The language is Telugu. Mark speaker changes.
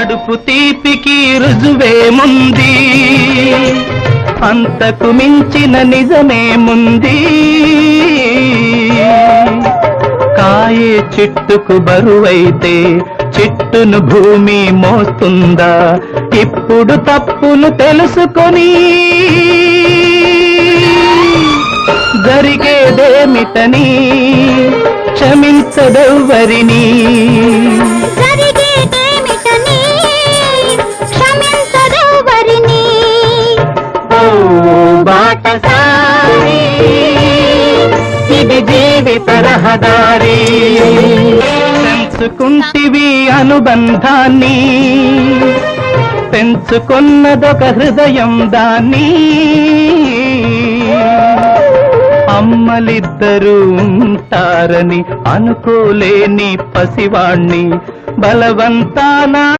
Speaker 1: కడుపు తీపికి రుజువేముంది, అంతకు మించిన నిజమేముంది. కాయే చెట్టుకు బరువైతే చెట్టును భూమి మోస్తుందా? ఇప్పుడు తప్పును తెలుసుకొని జరిగేదేమిటని క్షమించదెవ్వరిని. ఓ బాటసారి, ఇది జీవిత రహదారి. పెంచుకుంటివి అనుబంధాన్ని, పెంచుకున్నదొక హృదయం దాన్ని. అమ్మలిద్దరూ ఉంటారని అనుకోలేని పసివాణ్ణి బలవంతాన